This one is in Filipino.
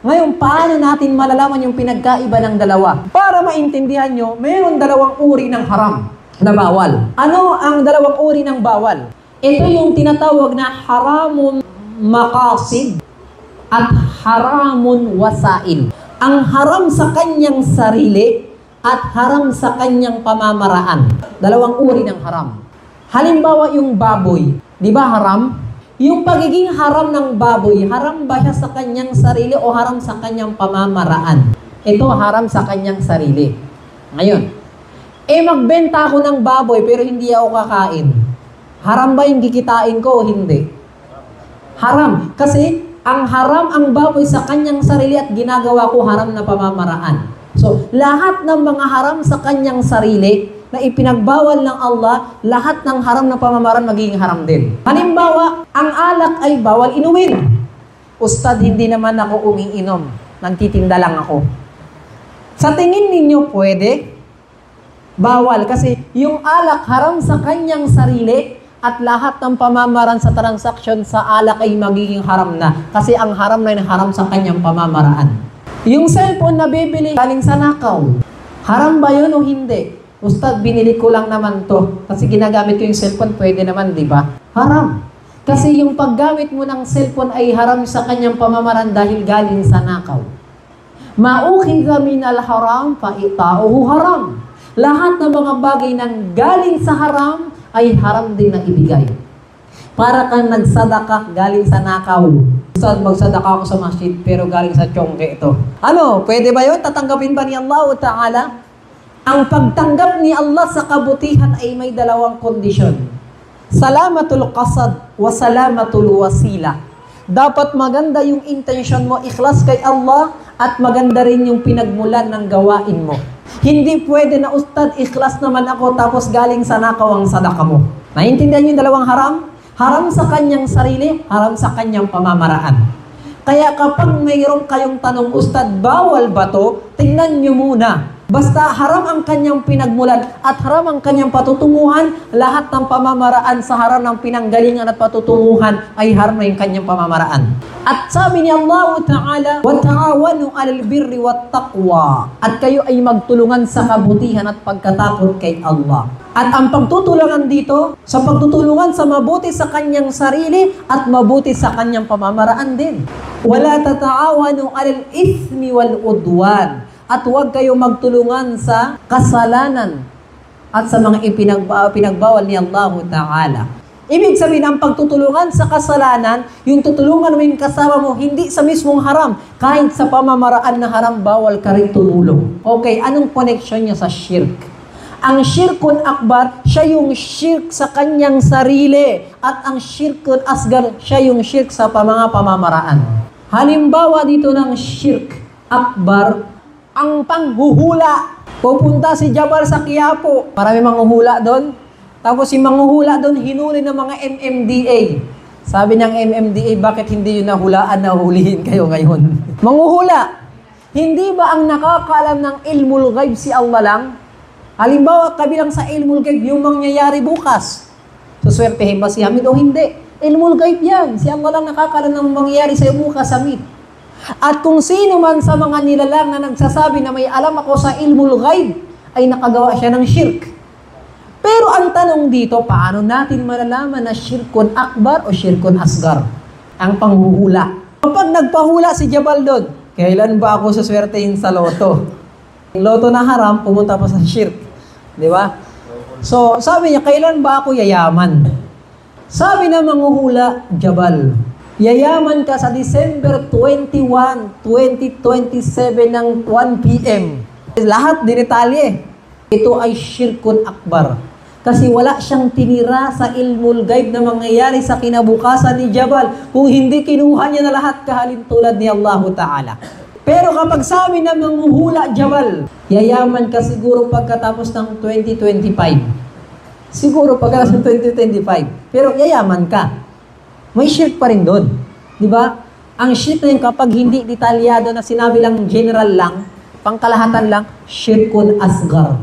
Ngayon, paano natin malalaman yung pinagkaiba ng dalawa? Para maintindihan nyo, mayroon dalawang uri ng haram na bawal. Ano ang dalawang uri ng bawal? Ito yung tinatawag na haramun maqasid at haramun wasail. Ang haram sa kanyang sarili at haram sa kanyang pamamaraan. Dalawang uri ng haram. Halimbawa yung baboy. Di ba haram? Yung pagiging haram ng baboy, haram ba siya sa kanyang sarili o haram sa kanyang pamamaraan? Ito haram sa kanyang sarili. Ngayon, magbenta ako ng baboy pero hindi ako kakain. Haram ba yung kikitain ko o hindi? Haram. Kasi ang haram ang baboy sa kanyang sarili at ginagawa ko haram na pamamaraan. So, lahat ng mga haram sa kanyang sarili na ipinagbawal ng Allah, lahat ng haram na pamamaraan magiging haram din. Halimbawa, ang alak ay bawal inumin. Ustad, hindi naman ako umiinom. Nagtitinda lang ako. Sa tingin ninyo, pwede? Bawal. Kasi yung alak haram sa kanyang sarili at lahat ng pamamaraan sa transaksyon sa alak ay magiging haram na. Kasi ang haram na yun haram sa kanyang pamamaraan. Yung cellphone na bibili galing sa nakaw, haram ba yun o hindi? Ustad, binili ko lang naman to. Kasi ginagamit ko yung cellphone, pwede naman, di ba? Haram. Kasi yung paggamit mo ng cellphone ay haram sa kanyang pamamaraan dahil galing sa nakaw. Ma'ukhidha minal haram, fa'ita'uhu haram. Lahat ng mga bagay nang galing sa haram ay haram din na ibigay. Para kang nagsadaka galing sa nakaw. Ustad, magsadaka ako sa masjid pero galing sa chongke ito. Ano, pwede ba yun? Tatanggapin ba ni Allah Ta'ala? Ang pagtanggap ni Allah sa kabutihan ay may dalawang kondisyon. Salamatul qasad wa salamatul wasila. Dapat maganda yung intention mo, ikhlas kay Allah, at maganda rin yung pinagmulan ng gawain mo. Hindi pwede na, ustad, ikhlas naman ako tapos galing sa nakaw ang sadaka mo. Naintindihan niyo yung dalawang haram? Haram sa kanyang sarili, haram sa kanyang pamamaraan. Kaya kapag mayroon kayong tanong, ustad, bawal ba to? Tingnan niyo muna. Basta haram ang kanyang pinagmulan at haram ang kanyang patutunguhan, lahat ng pamamaraan sa haram ng pinanggalingan at patutunguhan ay haram na yung kanyang pamamaraan. At sabi ni Allah Ta'ala, وَتَعَوَنُوا عَلَى الْبِرِّ وَالتَّقْوَى. At kayo ay magtulungan sa kabutihan at pagkatakot kay Allah. At ang pagtutulungan dito, sa pagtutulungan sa mabuti sa kanyang sarili at mabuti sa kanyang pamamaraan din. وَلَا تَتَعَوَنُوا عَلَى الْإِثْمِ وَالْعُدْوَانِ. At huwag kayo magtulungan sa kasalanan at sa mga pinagbawal ni Allah Ta'ala. Ibig sabihin, ang pagtutulungan sa kasalanan, yung tutulungan mo yung kasama mo, hindi sa mismong haram. Kahit sa pamamaraan na haram, bawal ka rin tumulong. Okay, anong connection niya sa shirk? Ang shirkun akbar, siya yung shirk sa kanyang sarili. At ang shirkun asgar, siya yung shirk sa mga pamamaraan. Halimbawa dito ng shirk akbar, ang panghuhula. Pupunta si Jabal sa Quiapo. Marami manghuhula doon. Tapos si manghuhula doon, hinuli ng mga MMDA. Sabi ng MMDA, bakit hindi yun nahulaan na hulihin kayo ngayon? Manghuhula. Hindi ba ang nakakaalam ng ilmul ghaib si Allah lang? Halimbawa, kabilang sa ilmul ghaib, yung mangyayari bukas. Suswertehin ba si Hamid o hindi? Ilmul ghaib yan. Si Allah lang nakakaalam ng mangyayari sa bukas, Hamid. At kung sino man sa mga nilalang na nagsasabi na may alam ako sa ilmul ghaib, ay nakagawa siya ng shirk. Pero ang tanong dito, paano natin malalaman na shirkun akbar o shirkun asgar? Ang panghuhula. Kapag nagpahula si Jabal doon, kailan ba ako suswertehin sa loto? Loto na haram, pumunta pa sa shirk. Di ba? So, sabi niya, kailan ba ako yayaman? Sabi na manghuhula, Jabal, yayaman ka sa December 21, 2027 ng 1 p.m. Lahat dinetalye. Ito ay shirkun akbar. Kasi wala siyang tinira sa ilmul ghaib na mangyayari sa kinabukasan ni Jabal kung hindi kinuha niya na lahat kahalintulad ni Allah Ta'ala. Pero kapag sabi na manghuhula Jabal, yayaman ka siguro pagkatapos ng 2025. Siguro pagkatapos ng 2025. Pero yayaman ka. May shirk pa rin doon. Di ba? Ang shirk na yun kapag hindi detalyado na sinabi lang general lang, pangkalahatan lang, shirkun asgar.